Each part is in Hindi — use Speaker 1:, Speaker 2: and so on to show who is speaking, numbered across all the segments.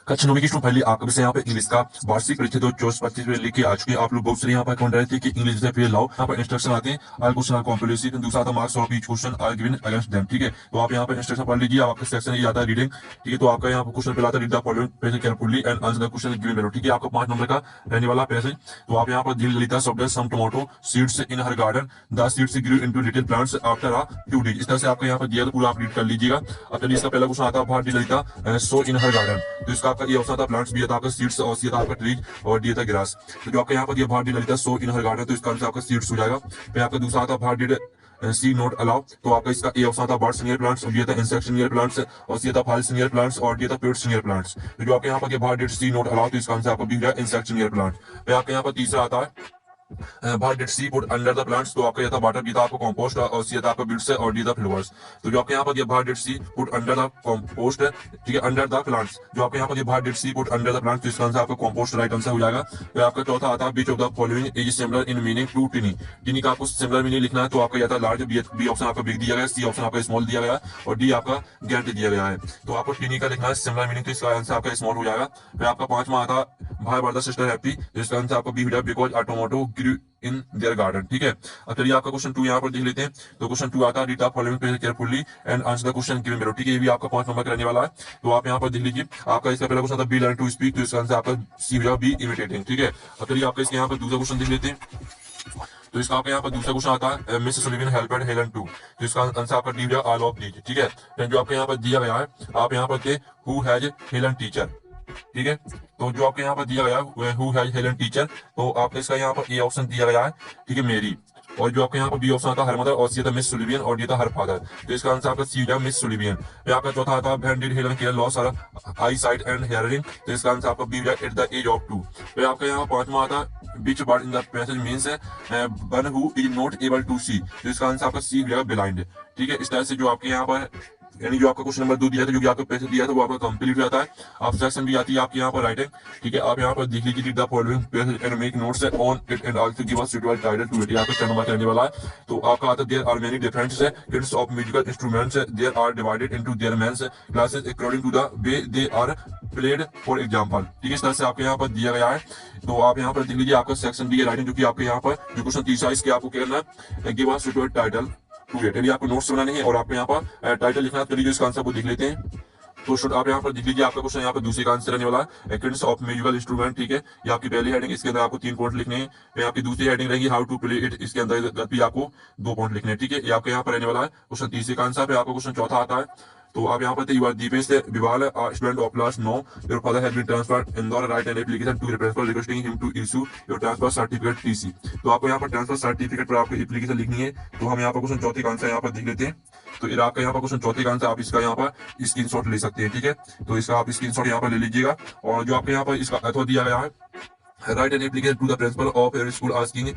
Speaker 1: कक्षा 9 की स्टूडेंट फाइनली आपका विषय यहाँ पे इंग्लिश का वार्षिक परीक्षा 2024-25 में लेके आ चुके हैं। आप लोग बहुत सारे यहाँ पर कमेंट रहे थे कि इंग्लिश से फेल लाओ। यहाँ पर इंस्ट्रक्शन आते हैं, आल क्वेश्चन आर कॉम्प्लीट, दूसरा आता marks of each question are given against them. ठीक है, तो आप यहाँ पर इंस्ट्रक्शन पढ़ लीजिए। आपका सेक्शन ये आता है रीडिंग। ठीक है, तो आपका यहाँ पर क्वेश्चन पहला आता है, read the following passage carefully and answer the question given below. ठीक है, आपका 5 नंबर का रहने वाला पैसेज। तो आप यहाँ पर दिल Lalita software some tomato seeds in her garden, the seeds grew into little plants after a few days. इस तरह से आपका यहाँ पर दिया, तो पूरा आप रीड कर लीजिएगा। अब चलिए, इसका पहला क्वेश्चन आता है, भारत ललिता सो इन हर गार्डन। तो इसका आपका ये ऑप्शन था प्लांट्स, बी था आपका सीड्स, और सी था आपका ट्रीज, और डी था ग्रास। तो जो आपका यहाँ पर दिया भारत ललिता सो इन हर गार्डन, तो इसका आंसर आपका सीड्स हो जाएगा। फिर आपका दूसरा आता Bharat did she not allow, तो आपका इसका ए ऑप्शन था बर्ड्स नियर प्लांट्स, और डी था इंसेक्ट्स नियर प्लांट्स, और सी था फॉल्स नियर प्लांट्स, और डी था पेट्स नियर प्लांट्स। तो जो आपके यहाँ पर Bharat did she not allow, तो इसका आंसर आपका बी है इंसेक्ट्स नियर प्लांट। फिर आपके यहाँ पर तीसरा आता है भाई did she put under the plants, तो आपका ये था वाटर, बी था आपको कंपोस्ट, और सी था आपका बीट्स और डी था फ्लावर्स। तो जो आपके यहाँ पर ये भाई did she put under the compost है, ठीक है, अंडर द प्लांट्स। जो आपके यहाँ पर ये भाई did she put under the plants, तो इसका आंसर आपका कंपोस्ट राइट आंसर हो जाएगा। फिर आपका चौथा आता है which of the following is similar in meaning to tiny. Tiny का आपको सिमिलर मीनिंग लिखना है, तो आपका यह था लार्ज, बी ऑप्शन आपका बिग दिया गया, सी ऑप्शन आपका स्मॉल दिया गया, और डी आपका गैंट दिया गया है। तो आपको टिनी का लिखना है सिमिलर मीनिंग, तो इसका आंसर आपका स्मॉल हो जाएगा। फिर आपका पांचवा आता भाई ब्रदर सिस्टर हैप्पी, तो इसका आंसर आपका बी हो जाएगा, because a tomato grew in their garden. ठीक है, अब चलिए आपका क्वेश्चन 2 यहाँ पर देख लेते हैं। तो क्वेश्चन 2 आता है, read the following page carefully and answer the question given below. ठीक है, ये भी आपका 5 नंबर का रहने वाला है। तो आप यहाँ पर देख लीजिए, आपका इसका पहला क्वेश्चन था बी लर्न टू स्पीक, तो इसका आंसर आपका सी हो जाएगा बी इमिटेटिंग। ठीक है, अब चलिए आपका इसके यहाँ पर दूसरा क्वेश्चन देख लेते हैं। तो इसका आपका यहाँ पर दूसरा क्वेश्चन आता है, मिस सुलिवन हेल्पेड हेलन टू, तो इसका आंसर आपका डी हो जाएगा ऑल ऑफ दीज। ठीक है, फिर जो आपके यहाँ पर दिया गया है, आप यहाँ पर थे हु हैज हेलन टीचर। ठीक है, तो जो आपके यहाँ पर दिया गया है हु हैज हेलन टीचर, तो आपने इसका यहाँ पर ए ऑप्शन दिया गया है, ठीक है, मेरी। और जो आपके यहाँ पर बी ऑप्शन आता है हर मदर, और सी था मिस सुलिवियन, और डी था हर फादर। तो इसका आंसर आपका सी हो जाएगा मिस सुलिवियन। फिर आपका चौथा आता है when did Helen care loss her I site and hearing, तो इसका आंसर आपका बी हो जाएगा एट द एज ऑफ 2। फिर आपका यहाँ पांचवा आता है which word in the passage means one who is not able to see, तो इसका आंसर आपका सी हो जाएगा ब्लाइंड। ठीक है, इस तरह से जो आपके यहाँ पर यानी जो आपका क्वेश्चन नंबर 2 दिया था, जो कि आपको पैसे दिया था, वो आपका कंप्लीट हो जाता है। आप सेक्शन भी आती है आपके यहाँ पर राइटिंग। ठीक है, आप यहाँ पर देख लीजिए, read the following passage and make notes on it and also give us suitable title to it. यहाँ पे 6 नंबर करने वाला है। तो आपका आता है there are many different kids of musical instruments, they're are divided into their men's classes according to the way they are played for example. ठीक है, इस तरह से आपके यहाँ पर दिया गया है। तो आप यहाँ पर देख लीजिए, आपका सेक्शन बी है राइटिंग, जो कि आपके यहाँ पर जो क्वेश्चन 30 है, इसके आपको क्या करना है, give us suitable title to it. यदि आपको नोट्स बनाने हैं और आपको यहाँ पर टाइटल लिखना है, तो इसका आंसर वो देख लेते हैं। तो शुड आप यहाँ पर देख लीजिए, आपका क्वेश्चन यहाँ पर दूसरे का आंसर रहने वाला है किड्स ऑफ म्यूजिकल इंस्ट्रूमेंट। ठीक है, ये आपकी पहली हेडिंग, इसके अंदर आपको 3 पॉइंट लिखने हैं। फिर आपकी दूसरी हेडिंग रहेगी हाउ टू प्ले इट, इसके अंदर भी आपको 2 पॉइंट लिखने हैं। ठीक है, ये आपके यहाँ पर रहने वाला है क्वेश्चन तीसरे का आंसर। फिर आपका क्वेश्चन चौथा आता है, तो आप यहाँ पर थे, you are Deepesh Biwal student of class 9, your father has been transferred Indore, write an application to principal requesting him to issue your transfer certificate TC. तो आपको यहाँ पर ट्रांसफर सर्टिफिकेट पर आपको एप्लीकेशन लिखनी है। तो हम यहाँ पर क्वेश्चन चौथे का आंसर यहाँ पर देख लेते हैं। तो ये आपका यहाँ पर क्वेश्चन चौथे का आंसर, आप इसका यहाँ पर स्क्रीनशॉट ले सकते हैं। ठीक है, तो इसका आप स्क्रीनशॉट यहाँ पर ले लीजिएगा। और जो आपके यहाँ पर इसका अथवा दिया गया है, write an application to the principal of your school asking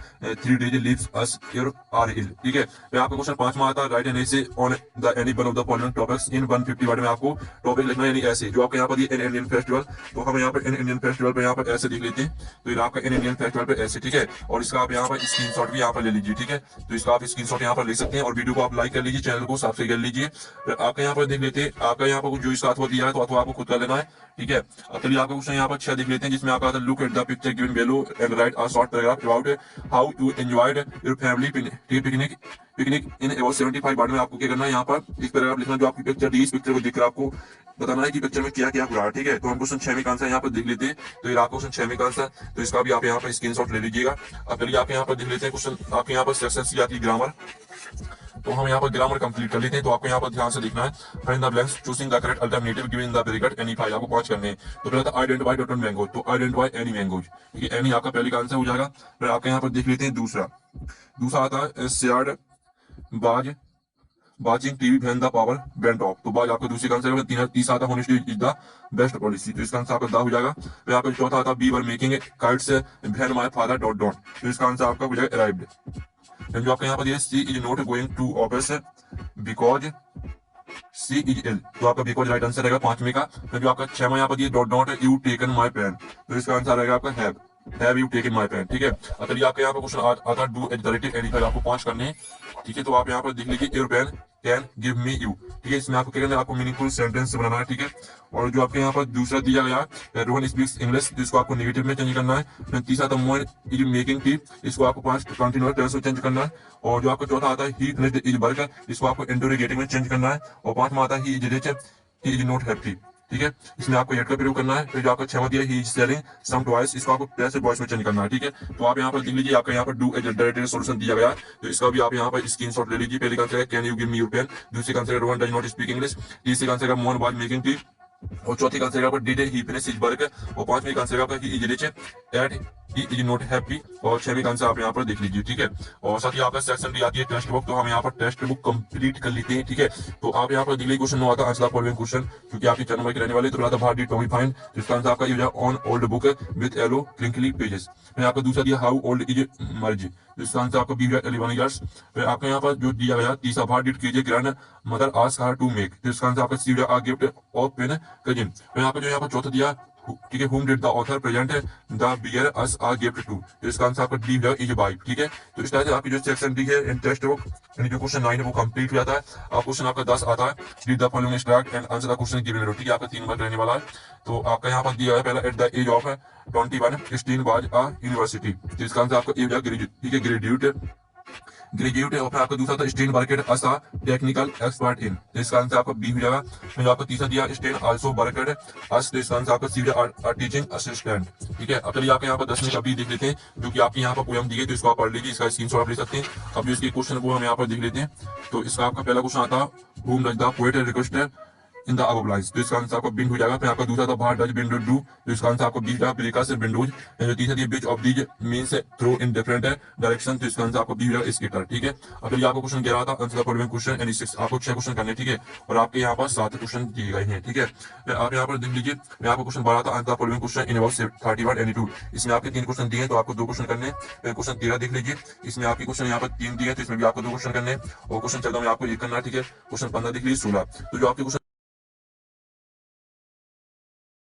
Speaker 1: 3 days leaves as your are ill. ठीक है, फिर आपका क्वेश्चन 5वां आता है, write an essay on the any one of the following topics in 150 word में आपको टॉपिक लिखना है, यानी ऐसे। जो आपके यहाँ पर इन इंडियन फेस्टिवल, तो हम यहाँ पर इन इंडियन फेस्टिवल पे यहाँ पर ऐसे लिख लेते हैं। तो ये आपका इन इंडियन फेस्टिवल पे ऐसे। ठीक है, और इसका आप यहाँ पर स्क्रीनशॉट भी यहाँ पर ले लीजिए। ठीक है, तो इसका आप स्क्रीनशॉट यहाँ पर ले सकते हैं, और वीडियो को आप लाइक कर लीजिए, चैनल को सब्सक्राइब कर लीजिए। फिर आपका यहाँ पर देख लेते हैं, आपका यहाँ पर जो इसका अथवा दिया है, तो अथवा आपको खुद कर लेना है। ठीक है, अब चलिए आपका क्वेश्चन यहाँ पर 6 देख लेते हैं, जिसमें आपका look at the picture given below and right a short paragraph about how you enjoyed your family picnic in about 75 word में आपको क्या करना है, यहाँ पर एक पैराग्राफ लिखना, जो आपकी पिक्चर दी, इस पिक्चर को देखकर आपको बताना है कि पिक्चर में क्या क्या हो रहा है। ठीक है, तो हम क्वेश्चन 6 का आंसर यहाँ पर देख लेते हैं। तो ये आपका क्वेश्चन 6 का आंसर, तो इसका भी आप यहाँ पर स्क्रीनशॉट ले लीजिएगा। अब चलिए आप यहाँ पर देख लेते हैं क्वेश्चन, आपके यहाँ पर सेक्शन सी आती है ग्रामर। तो हम यहाँ पर ग्रामर कंप्लीट कर लेते हैं। तो आपको यहाँ पर ध्यान से लिखना है, find the blanks choosing the correct alternative given the bracket any 5, आपको 5 करने हैं। तो पहला था आइडेंटिफाई टोटल मैंगो, तो आइडेंटिफाई एनी मैंगोज। ठीक है, एनी आपका पहले का आंसर हो जाएगा। फिर आपके यहाँ पर देख लेते हैं दूसरा आता है शेयर्ड बाज watching TV when the power went of, तो बाज आपका दूसरे का आंसर होगा। तीसरा आता honesty is the best policy, तो इसका आंसर आपका दा हो जाएगा। फिर आपका चौथा आता be were making kites when my father dot dot, तो इसका आंसर आपका हो जाएगा अराइव्ड। जो आपका यहाँ पर ये she is not going to office because she is ill, तो आपका बिकॉज राइट आंसर रहेगा 5वें का। फिर जो आपका 6वां यहाँ पर ये dot dot you taken my pen, तो इसका आंसर रहेगा आपका have you taken my pen. ठीक है, चलिए आपके यहाँ पर क्वेश्चन आता डू एट द रेट 85, आपको 5 करने हैं। ठीक है, तो आप यहाँ पर देख लीजिए your pen can give me you, ठीक है। इसमें आपको क्या करना है, आपको मीनिंगफुल सेंटेंस बनाना है, ठीक है। और जो आपके यहाँ पर दूसरा दिया गया है रोहन स्पीक्स इंग्लिश, जिसको आपको नेगेटिव में चेंज करना है। फिर तीसरा था मोहन इज मेकिंग टी, इसको आपको 5 कंटिन्यूअस टेंस में चेंज करना है। और जो आपका चौथा आता है ही फिनिश्ड इज वर्क, इसको आपको इंटरोगेटिव में चेंज करना है। और पांचवा आता है he is rich, he is not happy, ठीक है। इसमें आपको एड का प्रयोग करना है। फिर जो आपका छठवां दिया he is selling some toys, इसको आपको प्लस से वॉइस में चेंज करना है, ठीक है। तो आप यहाँ पर देख लीजिए, आपका यहाँ पर डू ए जनरेटेड सॉल्यूशन दिया गया है, तो इसका भी आप यहाँ पर स्क्रीनशॉट ले लीजिए। पहले का आंसर है can you give me your pen, दूसरे का आंसर है Rohan does not speak English, तीसरे का आंसर है मोहन वाज मेकिंग टी, और चौथी का आंसर है did he finish his work, और पांचवें का आंसर है he is rich at he is not happy, और छठवें का आंसर आप यहाँ पर देख लीजिए, ठीक है। और साथ ही आपका सेक्शन भी आती है टेक्स्ट बुक, तो हम यहाँ पर टेक्स्ट बुक कंप्लीट कर लेते हैं, ठीक है। तो आप यहाँ पर दिल्ली क्वेश्चन आता आंसर फॉलोइंग क्वेश्चन, क्योंकि आपके 4 नंबर के रहने वाले, तो था भार डिड टॉमी फाइंड, जिसका आंसर आपका ये on old book with yellow crinkly pages. फिर आपका दूसरा दिया हाउ ओल्ड इज मर्ज, जिसका आंसर आपका बी 11 ईयर्स। फिर आपका यहाँ पर जो दिया गया तीसरा भार डिड कीजिए grandmother ask her to make, जिसका आंसर आपका C a gift of pen cousin. फिर आपका जो यहाँ पर चौथा दिया, ठीक है, whom did the author present the bear us a gift to, तो इसका आंसर आपका डी इज वाइफ, ठीक है। तो इस तरह से आपकी जो सेक्शन डी है इन टेक्स्ट बुक यानी जो क्वेश्चन 9 है वो कंप्लीट हो जाता है। अब क्वेश्चन आपका 10 आता है, read the following extract and answer the question given below, ठीक है। आपका 3 नंबर रहने वाला है। तो आपका यहाँ पर दिया है पहला, at the age of 21 Stein was a university, तो इसका आंसर आपका ए ग्रेजुएट, ठीक है, ग्रेजुएट है। और फिर आपका दूसरा था Stan worked as a technical expert in, तो इसका आंसर आपका बी हो जाएगा। फिर आपका तीसरा दिया स्टेन आल्सो वर्केड अस, तो इसका आंसर आपका सी टीचिंग असिस्टेंट, ठीक है। अब चलिए आपके यहाँ पर 10वीं का बी देख लेते हैं, जो कि आपके यहाँ पर पोएम दी है, तो इसको आप पढ़ लीजिए, इसका स्क्रीनशॉट आप ले सकते हैं। अब जो इसके क्वेश्चन को हम यहाँ पर देख लेते हैं, तो इसका आपका पहला क्वेश्चन आता है whom does the poet request in the above lines, तो इसका आंसर आपका बिंड हो जाएगा। फिर आपका दूसरा था बाहर डज बिंड डू, तो इसका आंसर आपको बी हो जाएगा, ब्रेकर्स विंडोज। जो तीसरा दिया which of these means throw in different direction, तो इसका आंसर आपको बी हो जाएगा स्केटर, ठीक है। अब ये आपको क्वेश्चन 11 था, आंसर फॉलोइंग क्वेश्चन एंड 6, आपको 6 क्वेश्चन करने, ठीक है। और आपके यहाँ पर 7 क्वेश्चन दिए गए हैं, ठीक है। फिर आप यहाँ पर देख लीजिए, मैं आपको क्वेश्चन 12 था, answer following question in about 31 and 2, इसमें आपके 3 क्वेश्चन दिए हैं, तो आपको 2 क्वेश्चन करने। फिर क्वेश्चन 13 देख लीजिए, इसमें आपके क्वेश्चन यहाँ पर 3 दिए हैं, तो इसमें भी आपको 2 क्वेश्चन करने। और क्वेश्चन 14 में आपको 1 करना है, ठीक है। क्वेश्चन 15 देख लीजिए 16, तो जो आपके क्वेश्चन